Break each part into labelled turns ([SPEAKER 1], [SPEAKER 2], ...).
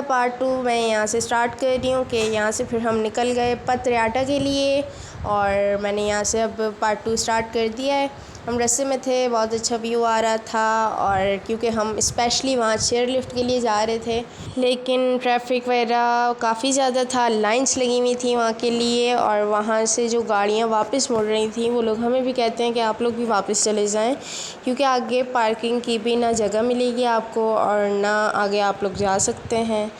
[SPEAKER 1] Part 2 मैं यहाँ से स्टार्ट कर रही हूँ कि यहाँ से फिर हम निकल गए पथरियाटा के लिए और मैंने यहाँ से अब पार्ट 2 स्टार्ट कर दिया है। हम रास्ते में थे, बहुत अच्छा व्यू आ रहा था और क्योंकि हम स्पेशली वहाँ चेयर लिफ्ट के लिए जा रहे थे, लेकिन ट्रैफिक वगैरह काफ़ी ज़्यादा था, लाइंस लगी हुई थी वहाँ के लिए और वहाँ से जो गाड़ियाँ वापस मुड़ रही थी वो लोग हमें भी कहते हैं कि आप लोग भी वापस चले जाएं, क्योंकि आगे पार्किंग की भी ना जगह मिलेगी आपको और ना आगे आप लोग जा सकते हैं।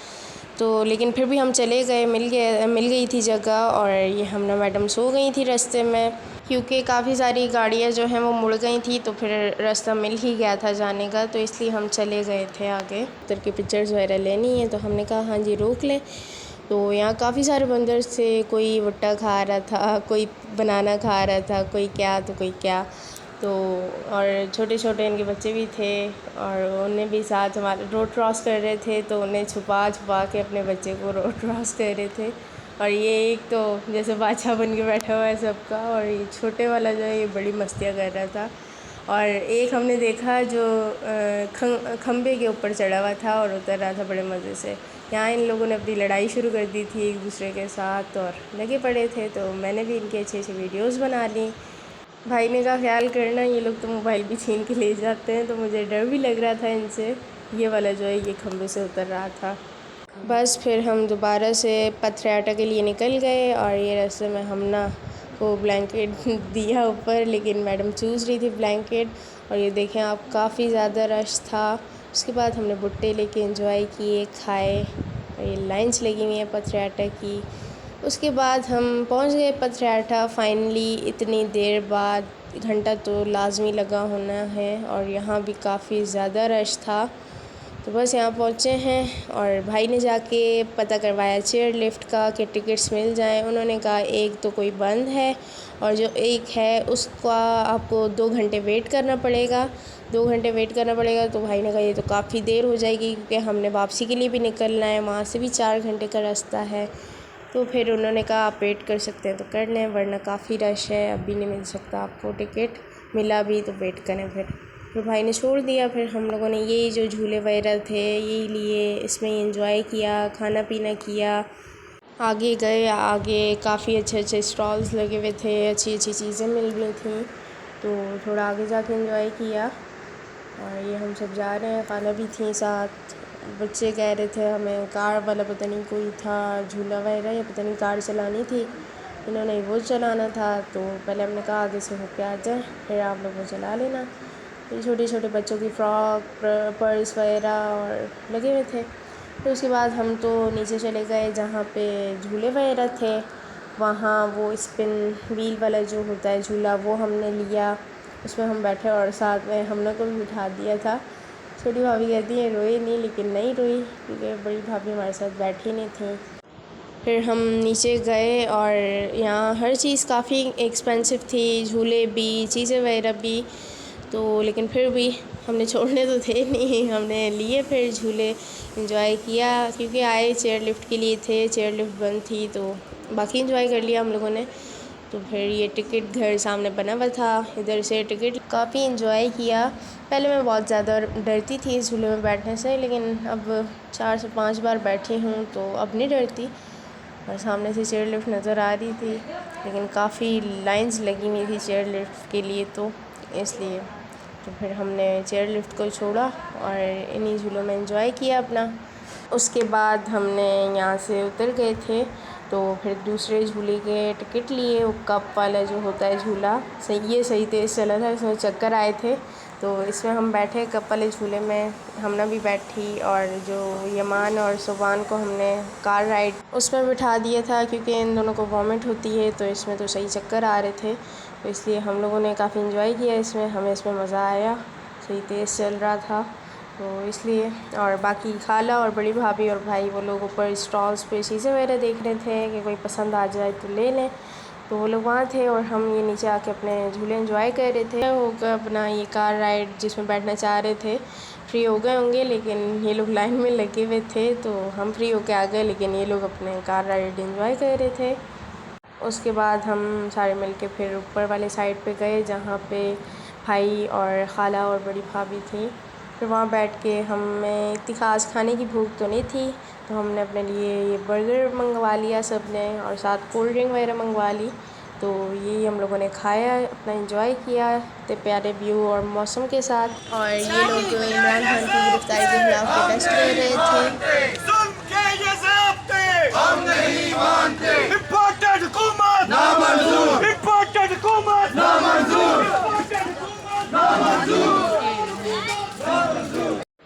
[SPEAKER 1] तो लेकिन फिर भी हम चले गए, मिल गई थी जगह और ये हम मैडम सो गई थी रास्ते में, क्योंकि काफ़ी सारी गाड़ियाँ जो हैं वो मुड़ गई थी तो फिर रास्ता मिल ही गया था जाने का, तो इसलिए हम चले गए थे आगे। उधर की पिक्चर्स वगैरह लेनी है तो हमने कहा हाँ जी रोक लें। तो यहाँ काफ़ी सारे बंदर थे, कोई भुट्टा खा रहा था, कोई बनाना खा रहा था, कोई क्या तो कोई क्या, तो और छोटे छोटे इनके बच्चे भी थे और उन्हें भी साथ हमारे रोड क्रॉस कर रहे थे तो उन्हें छुपा छुपा के अपने बच्चे को रोड क्रॉस कर रहे थे। और ये एक तो जैसे बादशाह बन के बैठा हुआ है सबका, और ये छोटे वाला जो है ये बड़ी मस्तियाँ कर रहा था। और एक हमने देखा जो खंबे के ऊपर चढ़ा हुआ था और उतर रहा था बड़े मज़े से। यहाँ इन लोगों ने अपनी लड़ाई शुरू कर दी थी एक दूसरे के साथ और लगे पड़े थे, तो मैंने भी इनके अच्छे अच्छे वीडियोज़ बना ली। भाई ने कहा ख्याल करना, ये लोग तो मोबाइल भी छीन के ले जाते हैं, तो मुझे डर भी लग रहा था इनसे। ये वाला जो है ये खंबे से उतर रहा था। बस फिर हम दोबारा से पथरियाटा के लिए निकल गए और ये रास्ते में हमना को ब्लैंकेट दिया ऊपर, लेकिन मैडम चूज़ रही थी ब्लैंकेट और ये देखें आप काफ़ी ज़्यादा रश था। उसके बाद हमने भुट्टे लेके एंजॉय किए, खाए और ये लाइन्स लगी हुई है पथरियाटा की। उसके बाद हम पहुंच गए पथरियाटा फाइनली। इतनी देर बाद घंटा तो लाजमी लगा होना है और यहाँ भी काफ़ी ज़्यादा रश था, तो बस यहाँ पहुँचे हैं और भाई ने जाके पता करवाया चेयर लिफ्ट का कि टिकट्स मिल जाएं। उन्होंने कहा एक तो कोई बंद है और जो एक है उसका आपको 2 घंटे वेट करना पड़ेगा, 2 घंटे वेट करना पड़ेगा। तो भाई ने कहा ये तो काफ़ी देर हो जाएगी क्योंकि हमने वापसी के लिए भी निकलना है, वहाँ से भी 4 घंटे का रास्ता है। तो फिर उन्होंने कहा आप वेट कर सकते हैं तो कर लें, वरना काफ़ी रश है, अभी नहीं मिल सकता आपको टिकट, मिला भी तो वेट करें। फिर भाई ने छोड़ दिया। फिर हम लोगों ने यही जो झूले वगैरह थे यही लिए, इसमें एंजॉय किया, खाना पीना किया। आगे गए, आगे काफ़ी अच्छे अच्छे स्टॉल्स लगे हुए थे, अच्छी अच्छी चीज़ें मिल रही थी, तो थोड़ा आगे जाके एंजॉय किया। और ये हम सब जा रहे हैं, खाना भी थी साथ। बच्चे कह रहे थे हमें कार वाला पता नहीं कोई था झूला वगैरह, या पता नहीं कार चलानी थी, इन्होंने वो चलाना था। तो पहले हमने कहा आगे से होके आ जाए, फिर आप लोग वो चला लेना। ये छोटे छोटे बच्चों की फ़्रॉक, पर्स वगैरह और लगे हुए थे। फिर उसके बाद हम तो नीचे चले गए जहाँ पे झूले वगैरह थे, वहाँ वो स्पिन व्हील वाला जो होता है झूला वो हमने लिया, उसमें हम बैठे और साथ में हमने को भी उठा दिया था। छोटी भाभी कहती है रोई नहीं, लेकिन नहीं रोई क्योंकि बड़ी भाभी हमारे साथ बैठी नहीं थी। फिर हम नीचे गए और यहाँ हर चीज़ काफ़ी एक्सपेंसिव थी, झूले भी, चीज़ें वगैरह भी, तो लेकिन फिर भी हमने छोड़ने तो थे नहीं, हमने लिए फिर झूले, एंजॉय किया क्योंकि आए चेयर लिफ्ट के लिए थे, चेयर लिफ्ट बंद थी तो बाकी एंजॉय कर लिया हम लोगों ने। तो फिर ये टिकट घर सामने बना हुआ था, इधर से टिकट काफ़ी एंजॉय किया। पहले मैं बहुत ज़्यादा डरती थी इस झूले में बैठने से, लेकिन अब 4 से 5 बार बैठी हूँ तो अब नहीं डरती। और सामने से चेयर लिफ्ट नज़र आ रही थी, लेकिन काफ़ी लाइंस लगी हुई थी चेयर लिफ्ट के लिए, तो इसलिए तो फिर हमने चेयर लिफ्ट को छोड़ा और इन्हीं झूलों में एंजॉय किया अपना। उसके बाद हमने यहाँ से उतर गए थे तो फिर दूसरे झूले के टिकट लिए, वो कप वाला जो होता है झूला, सही तेज़ चला था, इसमें चक्कर आए थे, तो इसमें हम बैठे कप वाले झूले में, हमने भी बैठी। और जो यमान और सुबान को हमने कार राइड उसमें बिठा दिया था क्योंकि इन दोनों को वॉमिट होती है, तो इसमें तो सही चक्कर आ रहे थे, तो इसलिए हम लोगों ने काफ़ी एंजॉय किया इसमें, हमें इसमें मज़ा आया, सही तेज़ चल रहा था तो इसलिए। और बाकी खाला और बड़ी भाभी और भाई वो लोग ऊपर स्टॉल्स पे चीज़ें वगैरह देख रहे थे कि कोई पसंद आ जाए तो ले लें, तो वो लोग वहाँ थे और हम ये नीचे आके अपने झूले एंजॉय कर रहे थे। होकर अपना ये कार राइड जिसमें बैठना चाह रहे थे फ्री हो गए होंगे, लेकिन ये लोग लाइन में लगे हुए थे, तो हम फ्री होके आ गए, लेकिन ये लोग अपने कार राइड एंजॉय कर रहे थे। उसके बाद हम सारे मिलके फिर ऊपर वाले साइड पे गए जहाँ पे भाई और खाला और बड़ी भाभी थी, फिर वहाँ बैठ के हमें इतनी ख़ास खाने की भूख तो नहीं थी, तो हमने अपने लिए ये बर्गर मंगवा लिया सब ने, और साथ कोल्ड ड्रिंक वगैरह मंगवा ली। तो यही हम लोगों ने खाया, अपना एंजॉय किया इतने प्यारे व्यू और मौसम के साथ। और ये लोग इमरान खान की गिरफ्तारी के खिलाफ प्रोटेस्ट कर रहे थे।
[SPEAKER 2] हम नहीं मानते, इम्पोर्टेड हुकूमत नामंजूर, इम्पोर्टेड हुकूमत नामंजूर,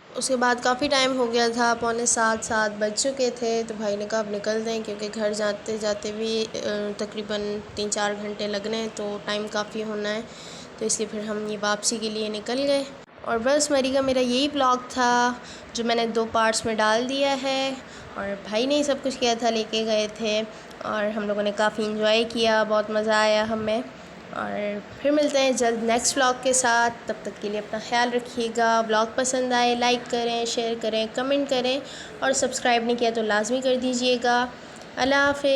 [SPEAKER 1] उसके बाद काफ़ी टाइम हो गया था, 6:45 बज चुके थे। तो भाई ने कहा अब निकलते हैं, क्योंकि घर जाते जाते भी तकरीबन 3-4 घंटे लगने हैं, तो टाइम काफ़ी होना है। तो इसलिए फिर हम ये वापसी के लिए निकल गए। और बस मेरा यही ब्लॉग था जो मैंने 2 पार्ट्स में डाल दिया है। और भाई ने ही सब कुछ किया था, लेके गए थे, और हम लोगों ने काफ़ी इंजॉय किया, बहुत मज़ा आया हमें। और फिर मिलते हैं जल्द नेक्स्ट व्लॉग के साथ। तब तक के लिए अपना ख्याल रखिएगा। व्लॉग पसंद आए लाइक करें, शेयर करें, कमेंट करें, और सब्सक्राइब नहीं किया तो लाजमी कर दीजिएगा। अल्लाह हाफ़िज़।